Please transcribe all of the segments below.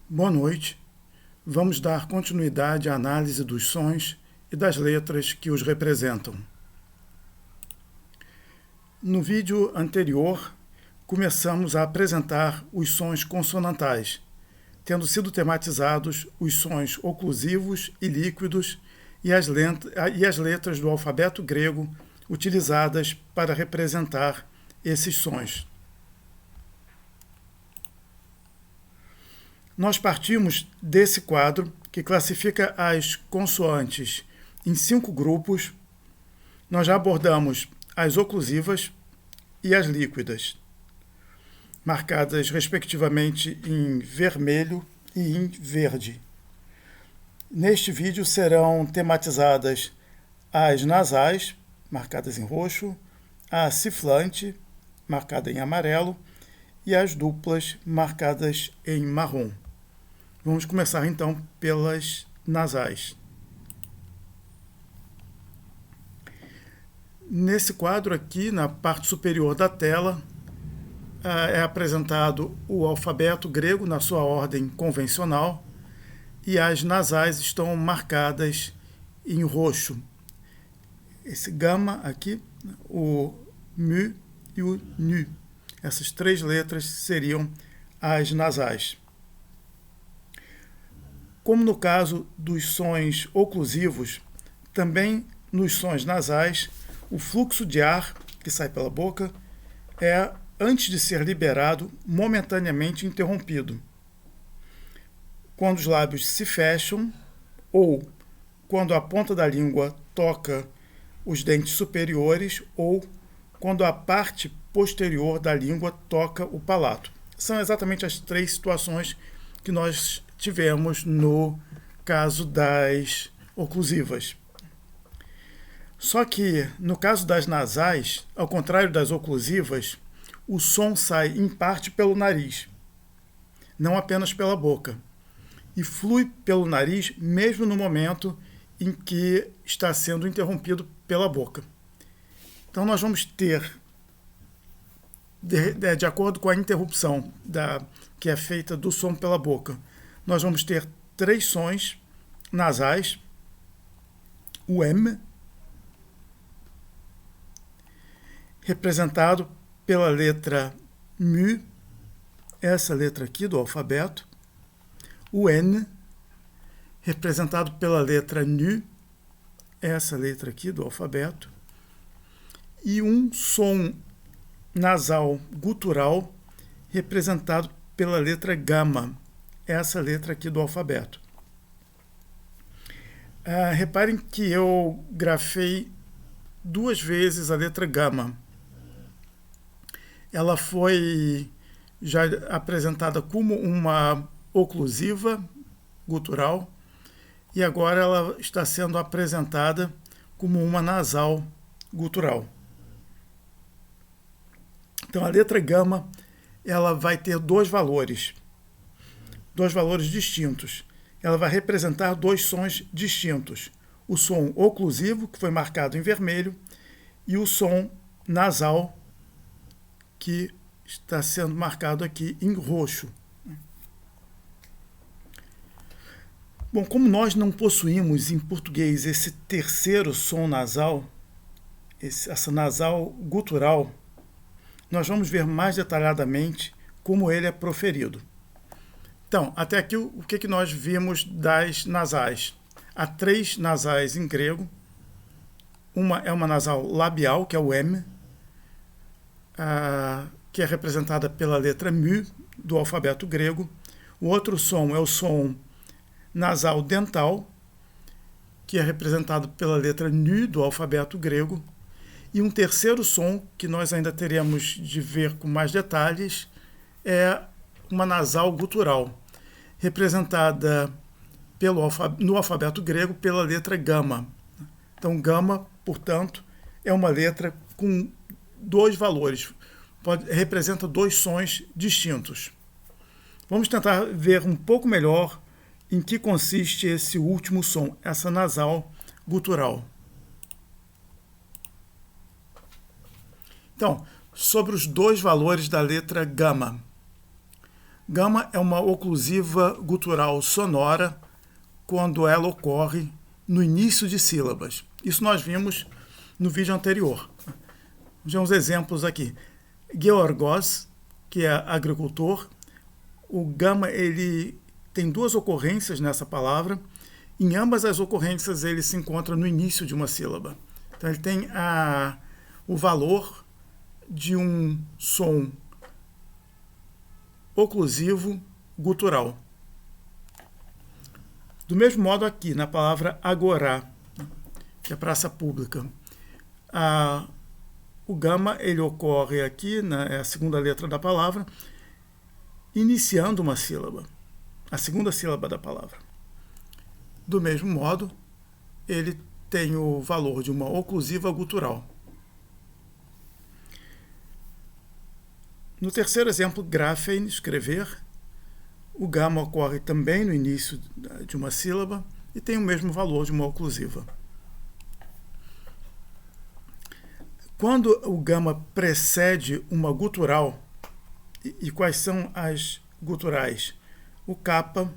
Boa noite. Vamos dar continuidade à análise dos sons e das letras que os representam. No vídeo anterior, começamos a apresentar os sons consonantais, tendo sido tematizados os sons oclusivos e líquidos e as letras do alfabeto grego utilizadas para representar esses sons. Nós partimos desse quadro que classifica as consoantes em 5 grupos. Nós já abordamos as oclusivas e as líquidas, marcadas respectivamente em vermelho e em verde. Neste vídeo serão tematizadas as nasais, marcadas em roxo, a ciflante, marcada em amarelo, e as duplas, marcadas em marrom. Vamos começar então pelas nasais. Nesse quadro aqui, na parte superior da tela, é apresentado o alfabeto grego na sua ordem convencional e as nasais estão marcadas em roxo. Esse gama aqui, o mu e o nu. Essas 3 letras seriam as nasais. Como no caso dos sons oclusivos, também nos sons nasais, o fluxo de ar que sai pela boca é, antes de ser liberado, momentaneamente interrompido. Quando os lábios se fecham ou quando a ponta da língua toca os dentes superiores ou quando a parte posterior da língua toca o palato. São exatamente as 3 situações que nós tivemos no caso das oclusivas. Só que, no caso das nasais, ao contrário das oclusivas, o som sai em parte pelo nariz, não apenas pela boca, e flui pelo nariz mesmo no momento em que está sendo interrompido pela boca. Então nós vamos ter, de acordo com a interrupção que é feita do som pela boca, nós vamos ter 3 sons nasais: o M, representado pela letra mu, essa letra aqui do alfabeto, o N, representado pela letra nu, essa letra aqui do alfabeto, e um som nasal gutural representado pela letra gama, essa letra aqui do alfabeto. Reparem que eu grafei 2 vezes a letra gama. Ela foi já apresentada como uma oclusiva gutural e agora ela está sendo apresentada como uma nasal gutural. Então a letra gama ela vai ter 2 valores distintos. Ela vai representar 2 sons distintos: o som oclusivo, que foi marcado em vermelho, e o som nasal, que está sendo marcado aqui em roxo. Bom, como nós não possuímos em português esse terceiro som nasal, essa nasal gutural, nós vamos ver mais detalhadamente como ele é proferido. Então, até aqui o que nós vimos das nasais? Há 3 nasais em grego. Uma é uma nasal labial, que é o M, que é representada pela letra mu do alfabeto grego. O outro som é o som nasal dental, que é representado pela letra nu do alfabeto grego. E um terceiro som, que nós ainda teremos de ver com mais detalhes, é uma nasal gutural, representada no alfabeto grego pela letra gama. Então, gama, portanto, é uma letra com 2 valores, representa 2 sons distintos. Vamos tentar ver um pouco melhor em que consiste esse último som, essa nasal gutural. Então, sobre os 2 valores da letra gama. Gama é uma oclusiva gutural sonora quando ela ocorre no início de sílabas. Isso nós vimos no vídeo anterior. Já uns exemplos aqui. Georgos, que é agricultor, o gama ele tem duas ocorrências nessa palavra. Em ambas as ocorrências ele se encontra no início de uma sílaba. Então ele tem o valor de um som oclusivo gutural. Do mesmo modo aqui, na palavra agorá, que é praça pública. O gama ele ocorre aqui, é a segunda letra da palavra, iniciando uma sílaba, a segunda sílaba da palavra. Do mesmo modo, ele tem o valor de uma oclusiva gutural. No terceiro exemplo, graphein, escrever, o gama ocorre também no início de uma sílaba e tem o mesmo valor de uma oclusiva. Quando o gama precede uma gutural, e quais são as guturais? O kappa,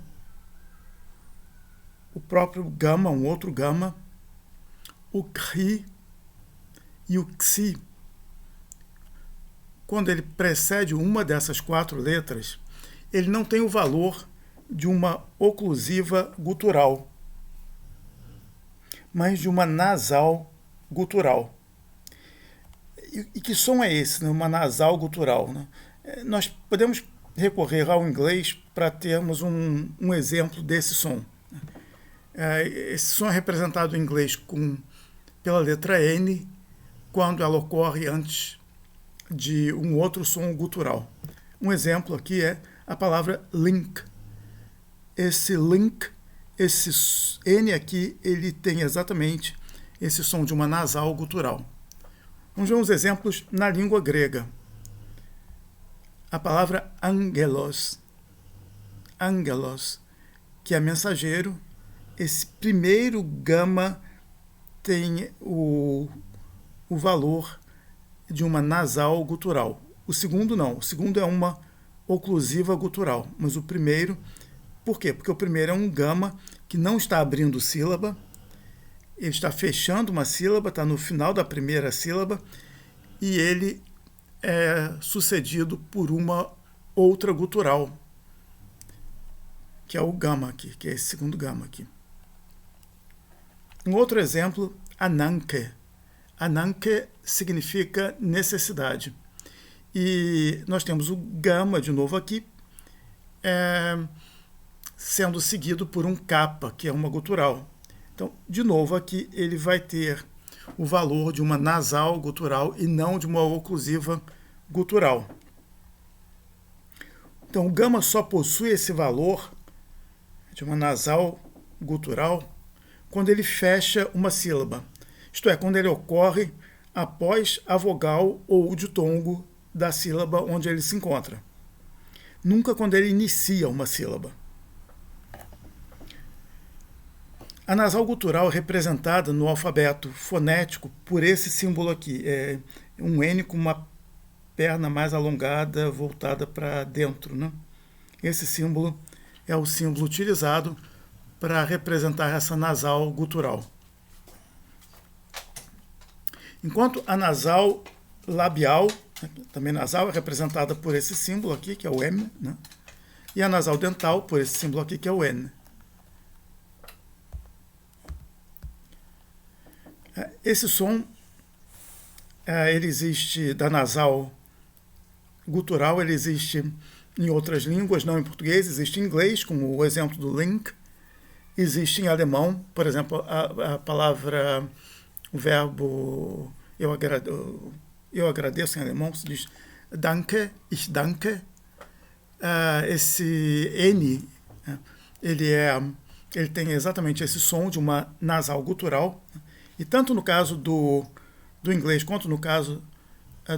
o próprio gama, um outro gama, o kri e o xi. Quando ele precede uma dessas quatro letras, ele não tem o valor de uma oclusiva gutural, mas de uma nasal gutural. E que som é esse, né? Uma nasal gutural, né? Nós podemos recorrer ao inglês para termos um exemplo desse som. Esse som é representado em inglês pela letra N, quando ela ocorre antes de um outro som gutural. Um exemplo aqui é a palavra link. Esse link, esse N aqui, ele tem exatamente esse som de uma nasal gutural. Vamos ver uns exemplos na língua grega. A palavra angelos, que é mensageiro, esse primeiro gama tem o valor de uma nasal gutural. O segundo não, o segundo é uma oclusiva gutural, mas o primeiro, por quê? Porque o primeiro é um gama que não está abrindo sílaba, ele está fechando uma sílaba, está no final da primeira sílaba, e ele é sucedido por uma outra gutural, que é o gama aqui, que é esse segundo gama aqui. Um outro exemplo, ananke. Ananke significa necessidade. E nós temos o gama de novo aqui, sendo seguido por um kappa, que é uma gutural. Então, de novo aqui, ele vai ter o valor de uma nasal gutural e não de uma oclusiva gutural. Então, o gama só possui esse valor de uma nasal gutural quando ele fecha uma sílaba. Isto é, quando ele ocorre após a vogal ou o ditongo da sílaba onde ele se encontra. Nunca quando ele inicia uma sílaba. A nasal gutural é representada no alfabeto fonético por esse símbolo aqui. É um N com uma perna mais alongada, voltada para dentro, né? Esse símbolo é o símbolo utilizado para representar essa nasal gutural. Enquanto a nasal labial, também nasal, é representada por esse símbolo aqui, que é o M, né? E a nasal dental por esse símbolo aqui, que é o N. Esse som, ele existe da nasal gutural, ele existe em outras línguas, não em português, existe em inglês, como o exemplo do link, existe em alemão, por exemplo, a palavra, o verbo eu agradeço em alemão, se diz danke, ich danke. Esse N, ele tem exatamente esse som de uma nasal gutural, e tanto no caso do inglês quanto no caso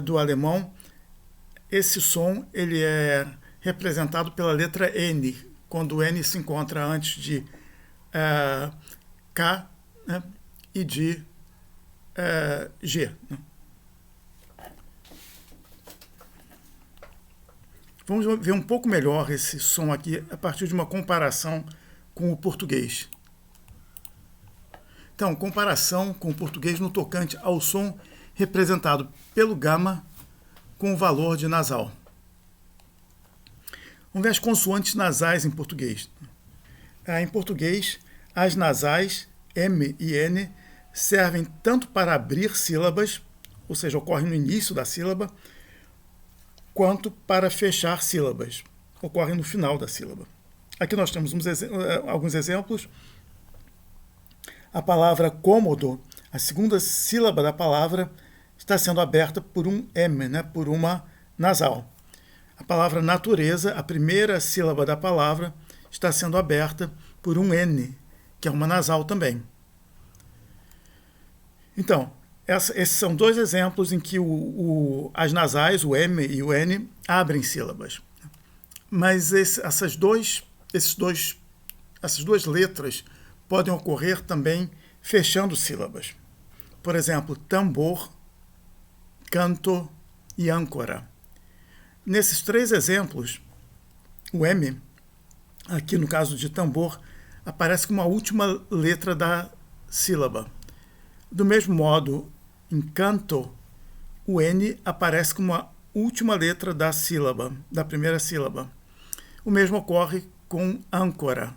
do alemão, esse som ele é representado pela letra N, quando o N se encontra antes de K, né, e de G. Né. Vamos ver um pouco melhor esse som aqui a partir de uma comparação com o português. Então, comparação com o português no tocante ao som representado pelo gama com o valor de nasal. Vamos ver as consoantes nasais em português. Em português, as nasais M e N servem tanto para abrir sílabas, ou seja, ocorrem no início da sílaba, quanto para fechar sílabas, ocorrem no final da sílaba. Aqui nós temos alguns exemplos. A palavra cômodo, a segunda sílaba da palavra, está sendo aberta por um M, por uma nasal. A palavra natureza, a primeira sílaba da palavra, está sendo aberta por um N, que é uma nasal também. Então, esses são dois exemplos em que as nasais, o M e o N, abrem sílabas. Mas essas duas letras podem ocorrer também fechando sílabas. Por exemplo, tambor, canto e âncora. Nesses três exemplos, o M, aqui no caso de tambor, aparece como a última letra da sílaba. Do mesmo modo, em canto, o N aparece como a última letra da sílaba, da primeira sílaba. O mesmo ocorre com âncora,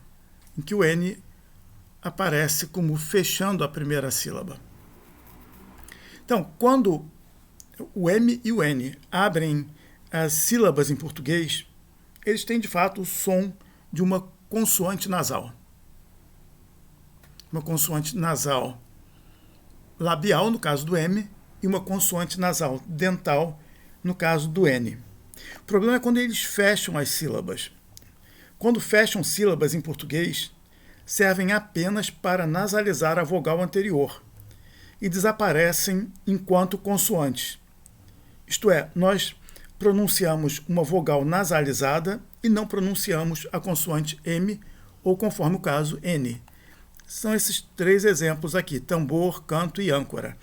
em que o N aparece como fechando a primeira sílaba. Então, quando o M e o N abrem as sílabas em português, eles têm de fato o som de uma consoante nasal. Uma consoante nasal labial, no caso do M, e uma consoante nasal dental, no caso do N. O problema é quando eles fecham as sílabas. Quando fecham sílabas em português, servem apenas para nasalizar a vogal anterior e desaparecem enquanto consoantes. Isto é, nós pronunciamos uma vogal nasalizada e não pronunciamos a consoante M ou, conforme o caso, N. São esses três exemplos aqui, tambor, canto e âncora.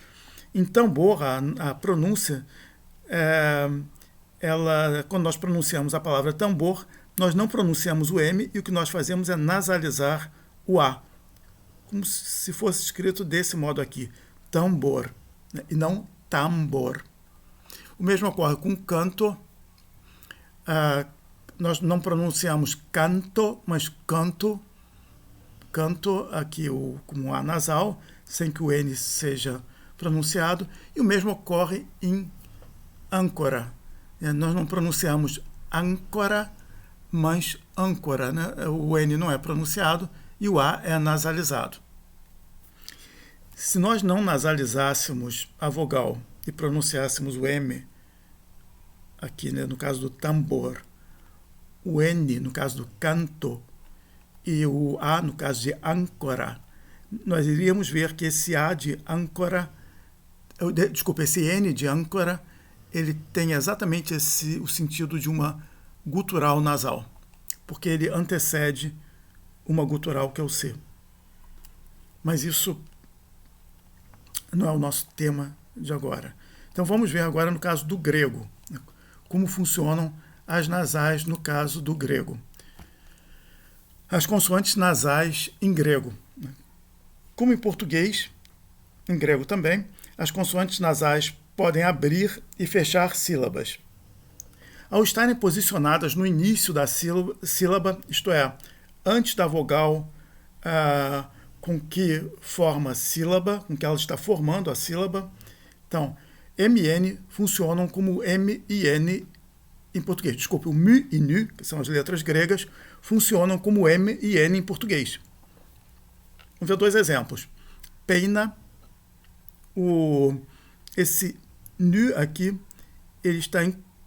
Em tambor, a pronúncia, quando nós pronunciamos a palavra tambor, nós não pronunciamos o M e o que nós fazemos é nasalizar o A, como se fosse escrito desse modo aqui, tambor, e não tambor. O mesmo ocorre com canto. Nós não pronunciamos canto, mas canto. Canto aqui como A nasal, sem que o N seja pronunciado. E o mesmo ocorre em âncora. Nós não pronunciamos âncora, mas âncora. O N não é pronunciado e o A é nasalizado. Se nós não nasalizássemos a vogal e pronunciássemos o M, aqui no caso do tambor, o N no caso do canto e o A no caso de âncora, nós iríamos ver que esse A de âncora, esse N de âncora, ele tem exatamente o sentido de uma gutural nasal, porque ele antecede uma gutural que é o C. Mas isso não é o nosso tema de agora. Então vamos ver agora no caso do grego, como funcionam as nasais no caso do grego. As consoantes nasais em grego. Como em português, em grego também, as consoantes nasais podem abrir e fechar sílabas. Ao estarem posicionadas no início da sílaba, isto é, antes da vogal com que forma a sílaba, com que ela está formando a sílaba, então, M e N funcionam como M e N em português. Desculpe, o mu e nu, que são as letras gregas, funcionam como M e N em português. Vamos ver dois exemplos. Peina, esse nu aqui, ele está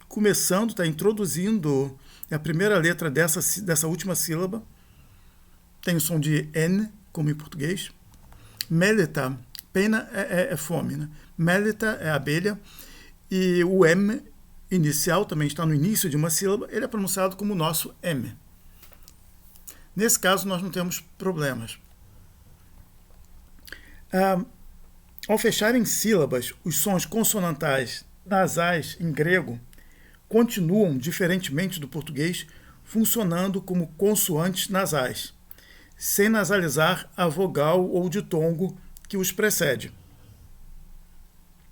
começando, está introduzindo a primeira letra dessa última sílaba. Tem o som de N, como em português. Melita, peina é fome, Melita é abelha. E o M inicial também está no início de uma sílaba, ele é pronunciado como o nosso M. Nesse caso, nós não temos problemas. Ao fecharem sílabas, os sons consonantais nasais em grego continuam, diferentemente do português, funcionando como consoantes nasais, sem nasalizar a vogal ou ditongo que os precede.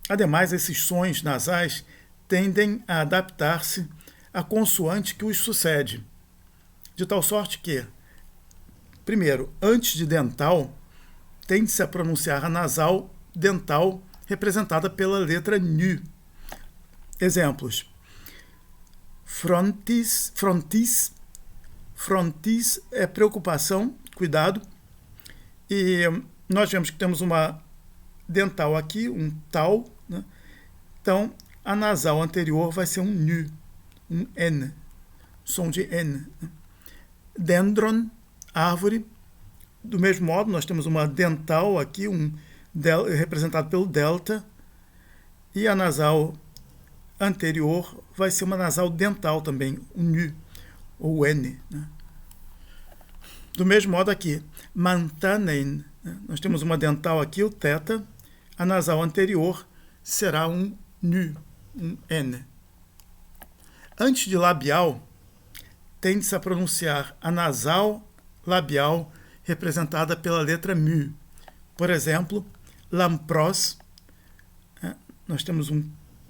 Ademais, esses sons nasais tendem a adaptar-se à consoante que os sucede, de tal sorte que, primeiro, antes de dental, tende-se a pronunciar a nasal dental representada pela letra NU. Exemplos: frontis é preocupação, cuidado, e nós vemos que temos uma dental aqui, um tal, né? Então a nasal anterior vai ser um NU, um N, som de N. Dendron, árvore. Do mesmo modo, nós temos uma dental aqui, representado pelo delta, e a nasal anterior vai ser uma nasal dental também, um NU, ou N. Né? Do mesmo modo aqui, mantanen, né? Nós temos uma dental aqui, o teta, a nasal anterior será um NU, um N. Antes de labial, tende-se a pronunciar a nasal labial representada pela letra mu. Por exemplo, lampros, né? Nós temos um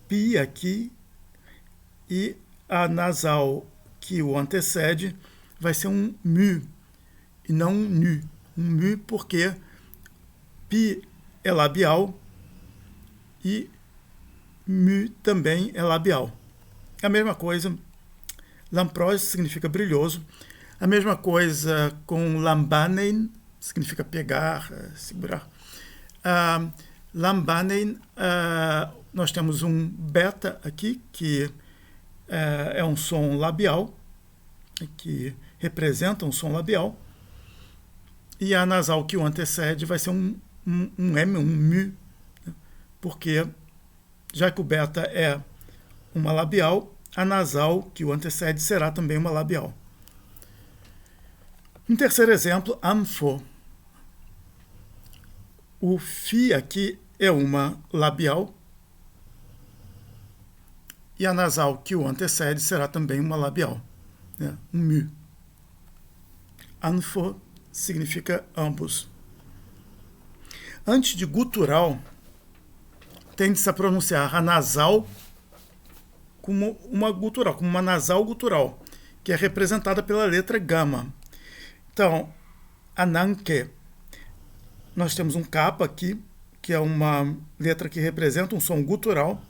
pi aqui e a nasal que o antecede vai ser um mu e não um nu. Um mu porque pi é labial e mu também é labial. A mesma coisa, lampros significa brilhoso. A mesma coisa com lambanen, significa pegar, segurar. Lambanen, nós temos um beta aqui, que é um som labial, que representa um som labial. E a nasal que o antecede vai ser um M, um mu, né? Porque, já que o beta é uma labial, a nasal que o antecede será também uma labial. Um terceiro exemplo, ampho. O fi aqui é uma labial e a nasal que o antecede será também uma labial, né? Um mu. Ampho significa ambos. Antes de gutural, tende-se a pronunciar a nasal como uma gutural, como uma nasal gutural, que é representada pela letra gama. Então, ananke, nós temos um kappa aqui, que é uma letra que representa um som gutural.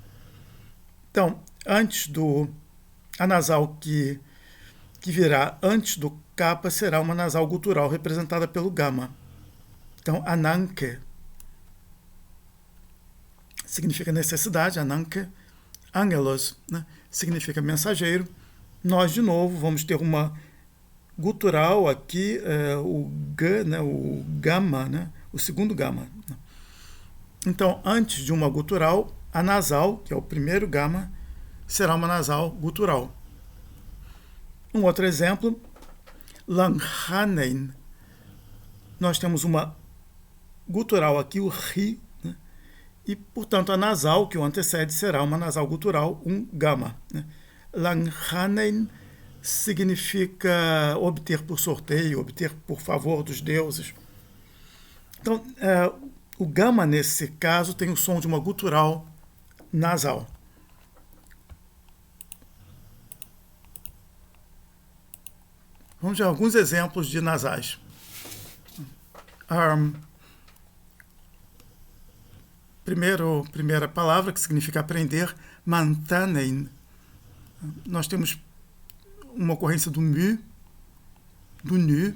Então, a nasal que virá antes do kappa será uma nasal gutural representada pelo gama. Então, ananke significa necessidade, ananke. Angelos, né, significa mensageiro. Nós, de novo, vamos ter uma gutural aqui, o G, né, o gama, né, o segundo gama. Então, antes de uma gutural, a nasal, que é o primeiro gama, será uma nasal gutural. Um outro exemplo, langhanen. Nós temos uma gutural aqui, o ri, né, e, portanto, a nasal que o antecede será uma nasal gutural, um gama. Né. Langhanen significa obter por sorteio, obter por favor dos deuses. Então, o gama, nesse caso, tem o som de uma gutural nasal. Vamos ver alguns exemplos de nasais. Primeira palavra, que significa aprender, mantanen. Nós temos uma ocorrência do mu, do nu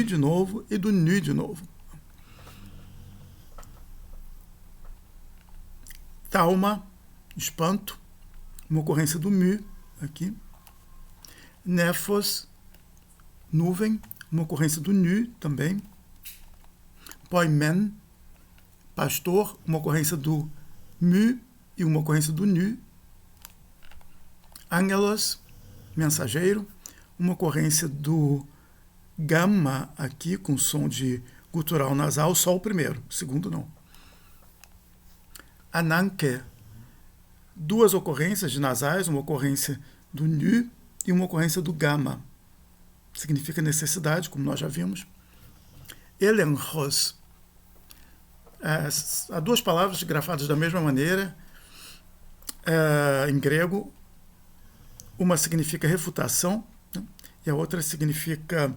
de novo e do nu de novo. Talma, espanto, uma ocorrência do mu aqui. Nefos, nuvem, uma ocorrência do nu também. Poimen, pastor, uma ocorrência do mu e uma ocorrência do nu. Angelos, mensageiro, uma ocorrência do gama aqui, com som de gutural nasal, só o primeiro, o segundo não. Ananke, duas ocorrências de nasais, uma ocorrência do nu e uma ocorrência do gama. Significa necessidade, como nós já vimos. Elenchos. Há duas palavras grafadas da mesma maneira em grego. Uma significa refutação, né? E a outra significa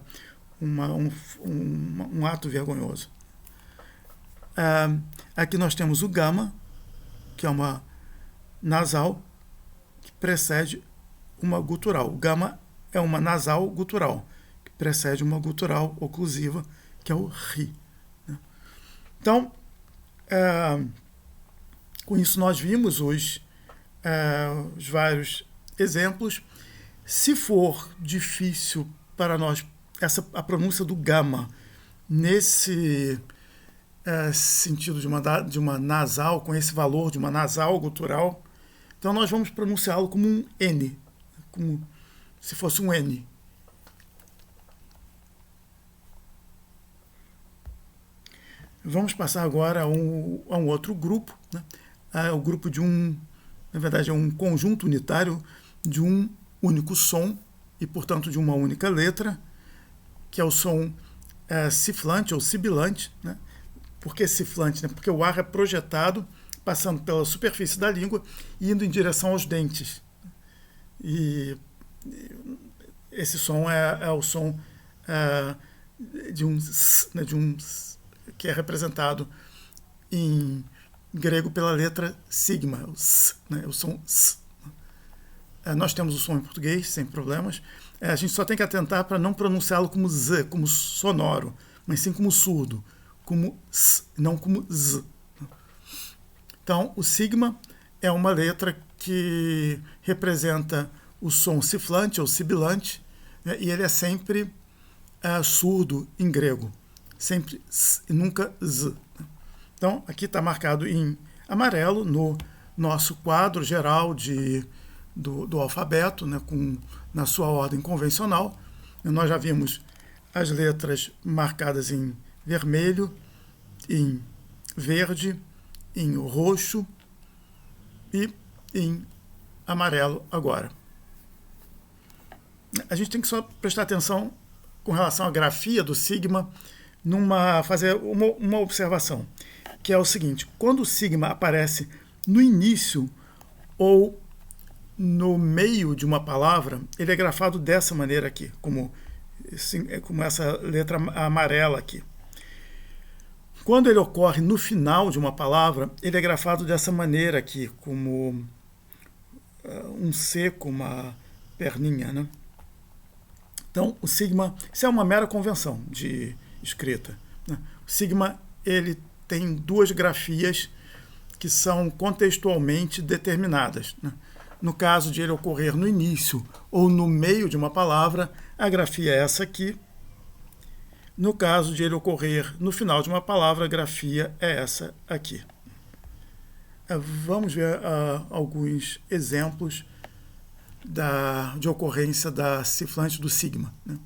um ato vergonhoso. Aqui nós temos o gama, que é uma nasal que precede uma gutural. O gama é uma nasal gutural, que precede uma gutural oclusiva, que é o ri. Né? Então, com isso nós vimos os vários exemplos. Se for difícil para nós a pronúncia do gama nesse sentido de uma nasal, com esse valor de uma nasal gutural, então nós vamos pronunciá-lo como um N, como se fosse um N. Vamos passar agora a um outro grupo, né? O grupo na verdade, é um conjunto unitário de um único som e, portanto, de uma única letra, que é o som ciflante ou sibilante, né? Por que ciflante? Né? Porque o ar é projetado passando pela superfície da língua e indo em direção aos dentes. E esse som é o som de um s, né? Que é representado em grego pela letra sigma, o s, né? O som s. Nós temos o som em português, sem problemas. A gente só tem que atentar para não pronunciá-lo como z, como sonoro, mas sim como surdo, como s, não como z. Então, o sigma é uma letra que representa o som ciflante ou sibilante, né? E ele é sempre surdo em grego, sempre s e nunca z. Então, aqui está marcado em amarelo no nosso quadro geral do alfabeto, né, na sua ordem convencional. Nós já vimos as letras marcadas em vermelho, em verde, em roxo e em amarelo agora. A gente tem que só prestar atenção com relação à grafia do sigma, fazer uma observação, que é o seguinte: quando o sigma aparece no início ou no meio de uma palavra, ele é grafado dessa maneira aqui, como essa letra amarela aqui. Quando ele ocorre no final de uma palavra, ele é grafado dessa maneira aqui, como um C com uma perninha, né? Então, o sigma, isso é uma mera convenção de escrita, né? O sigma, ele tem duas grafias que são contextualmente determinadas, né? No caso de ele ocorrer no início ou no meio de uma palavra, a grafia é essa aqui. No caso de ele ocorrer no final de uma palavra, a grafia é essa aqui. Vamos ver alguns exemplos de ocorrência da ciflante do sigma, né?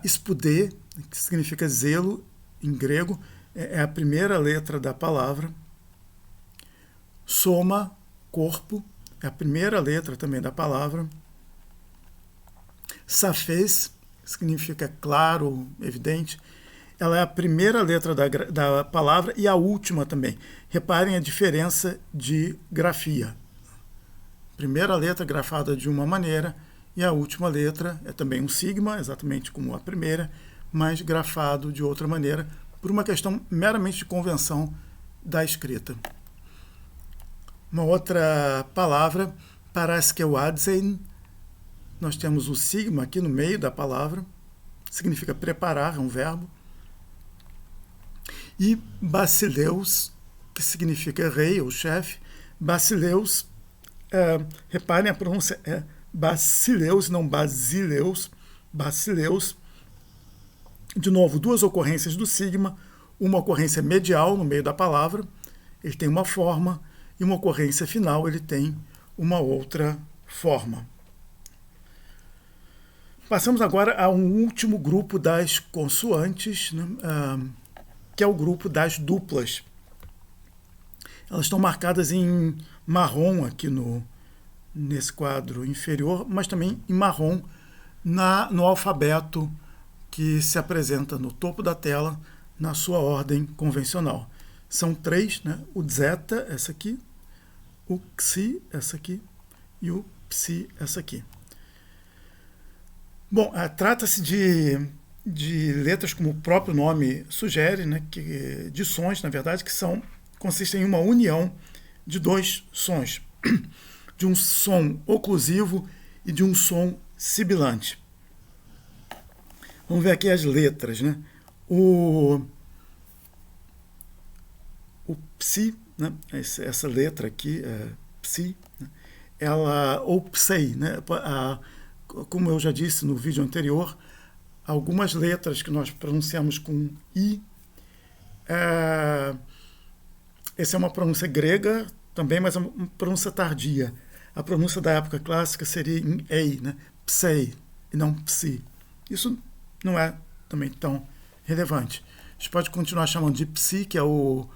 Spudê, que significa zelo em grego, é a primeira letra da palavra. Soma, corpo, é a primeira letra também da palavra. Safez, significa claro, evidente. Ela é a primeira letra da palavra e a última também. Reparem a diferença de grafia. Primeira letra grafada de uma maneira e a última letra é também um sigma, exatamente como a primeira, mas grafado de outra maneira, por uma questão meramente de convenção da escrita. Uma outra palavra, paraskeuadzein, nós temos o sigma aqui no meio da palavra, significa preparar, é um verbo. E basileus, que significa rei ou chefe. Basileus, reparem a pronúncia, é basileus, não basileus, basileus. De novo, duas ocorrências do sigma, uma ocorrência medial no meio da palavra, ele tem uma forma, e uma ocorrência final, ele tem uma outra forma. Passamos agora a um último grupo das consoantes, né, que é o grupo das duplas. Elas estão marcadas em marrom aqui nesse quadro inferior, mas também em marrom no alfabeto que se apresenta no topo da tela na sua ordem convencional. São 3, né? O zeta, essa aqui, o xi, essa aqui, e o psi, essa aqui. Bom, trata-se de letras, como o próprio nome sugere, né? De sons, na verdade, que consistem em uma união de 2 sons, de um som oclusivo e de um som sibilante. Vamos ver aqui as letras, né? O psi, né? Essa letra aqui, psi, né? Ou psei, né? Como eu já disse no vídeo anterior, algumas letras que nós pronunciamos com i, essa é uma pronúncia grega também, mas é uma pronúncia tardia. A pronúncia da época clássica seria em ei, né? Psei, e não psi. Isso não é também tão relevante. A gente pode continuar chamando de psi, que é o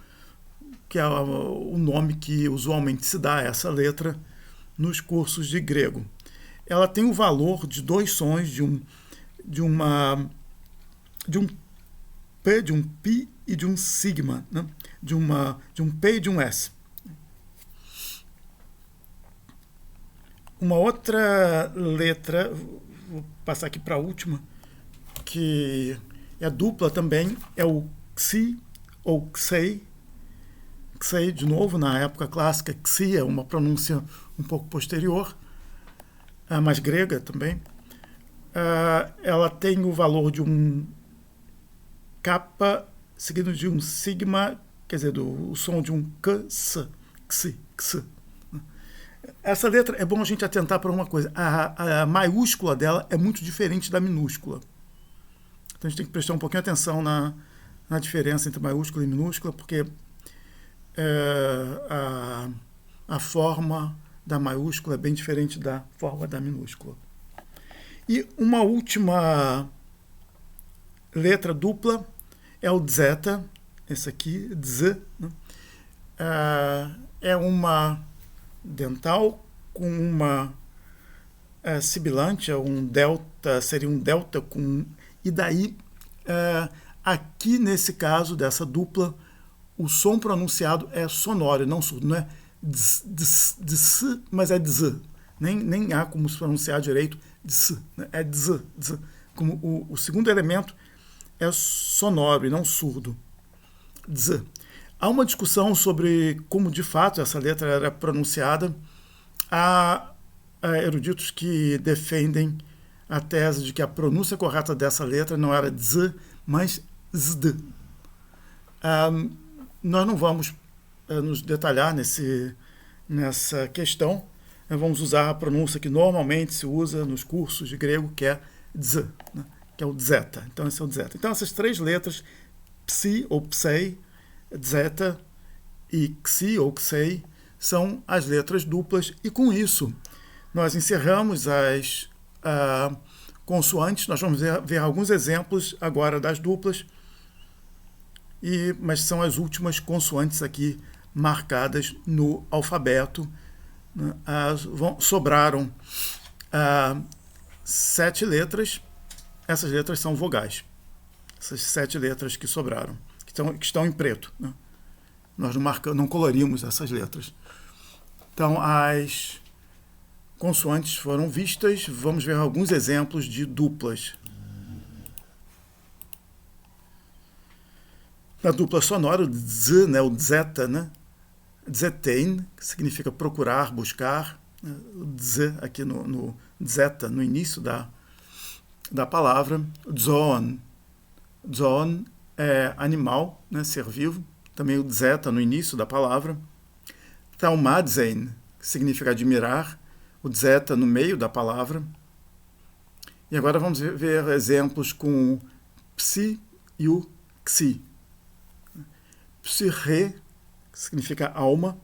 nome que usualmente se dá a essa letra nos cursos de grego. Ela tem o valor de 2 sons, de um P, de um Pi e de um Sigma, né? de um P e de um S. Uma outra letra, vou passar aqui para a última, que é dupla também, é o xi ou xei. Xei, de novo, na época clássica, xi é uma pronúncia um pouco posterior, mais grega também. Ela tem o valor de um kappa seguido de um sigma, quer dizer, o som de um ks, ks. Essa letra, é bom a gente atentar para uma coisa, a maiúscula dela é muito diferente da minúscula. Então a gente tem que prestar um pouquinho de atenção na diferença entre maiúscula e minúscula, porque a forma da maiúscula é bem diferente da forma da minúscula. E uma última letra dupla é o zeta, esse aqui, z, né? É uma dental com uma sibilante, seria um delta com... E daí, aqui nesse caso dessa dupla, o som pronunciado é sonoro, não surdo, não é mas é dz. Nem há como se pronunciar direito dz, né? É dz. Como o segundo elemento é sonoro e não surdo. Dz. Há uma discussão sobre como de fato essa letra era pronunciada. Há eruditos que defendem a tese de que a pronúncia correta dessa letra não era dz, mas zd. Nós não vamos nos detalhar nessa questão. Nós vamos usar a pronúncia que normalmente se usa nos cursos de grego, que é dz, né? Que é o zeta. Então, esse é o zeta. Então, essas 3 letras, psi ou psei, zeta e xi ou xei, são as letras duplas. E com isso, nós encerramos as consoantes. Nós vamos ver alguns exemplos agora das duplas. Mas são as últimas consoantes aqui marcadas no alfabeto. Né? Sobraram 7 letras. Essas letras são vogais. Essas 7 letras que sobraram, que estão em preto. Né? Nós não colorimos essas letras. Então, as consoantes foram vistas. Vamos ver alguns exemplos de duplas. Na dupla sonora, o dz, né, o zeta, né? Zetein, que significa procurar, buscar. O dz aqui no zeta, no início da palavra. Zoon. Zoon é animal, né, ser vivo. Também o zeta no início da palavra. Taumadzein, que significa admirar. O zeta no meio da palavra. E agora vamos ver exemplos com o psi e o xi. Psirre, que significa alma,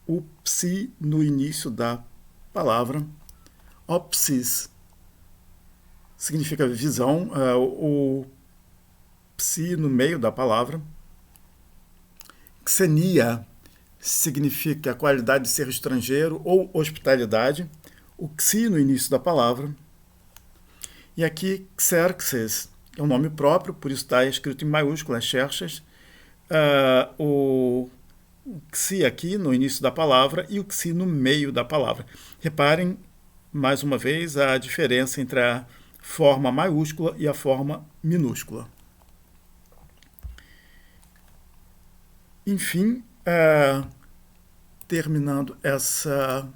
o psi no início da palavra, opsis, significa visão, o psi no meio da palavra, xenia significa a qualidade de ser estrangeiro ou hospitalidade. O xi no início da palavra. E aqui, Xerxes é um nome próprio, por isso está escrito em maiúsculas, Xerxes. O xi aqui no início da palavra e o xi no meio da palavra. Reparem, mais uma vez, a diferença entre a forma maiúscula e a forma minúscula. Enfim, terminando essa...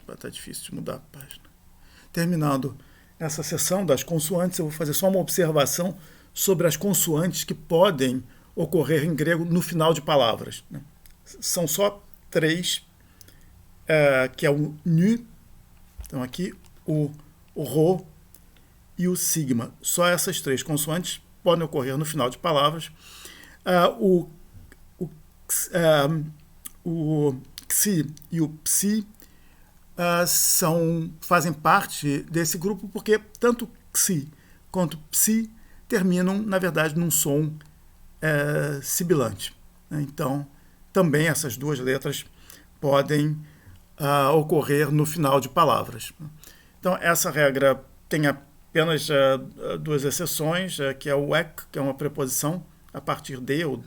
Está difícil de mudar a página. Terminando essa sessão das consoantes, eu vou fazer só uma observação sobre as consoantes que podem ocorrer em grego no final de palavras. São só 3, que é o nu, então aqui o ro e o sigma. Só essas 3 consoantes podem ocorrer no final de palavras. O xi e o psi fazem parte desse grupo porque tanto xi quanto psi terminam, na verdade, num som sibilante. Então, também essas 2 letras podem ocorrer no final de palavras. Então, essa regra tem apenas 2 exceções, que é o ek, que é uma preposição a partir de, ou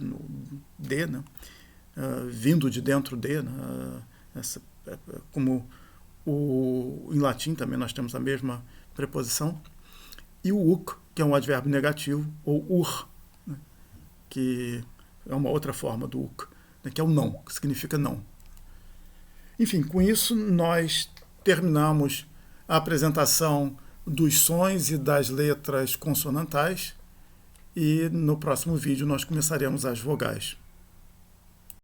de, né? Vindo de dentro de, né? Como em latim também nós temos a mesma preposição. E o uk, que é um advérbio negativo, ou ur, né? Que é uma outra forma do uk, né? Que é o não, que significa não. Enfim, com isso nós terminamos a apresentação dos sons e das letras consonantais e no próximo vídeo nós começaremos as vogais.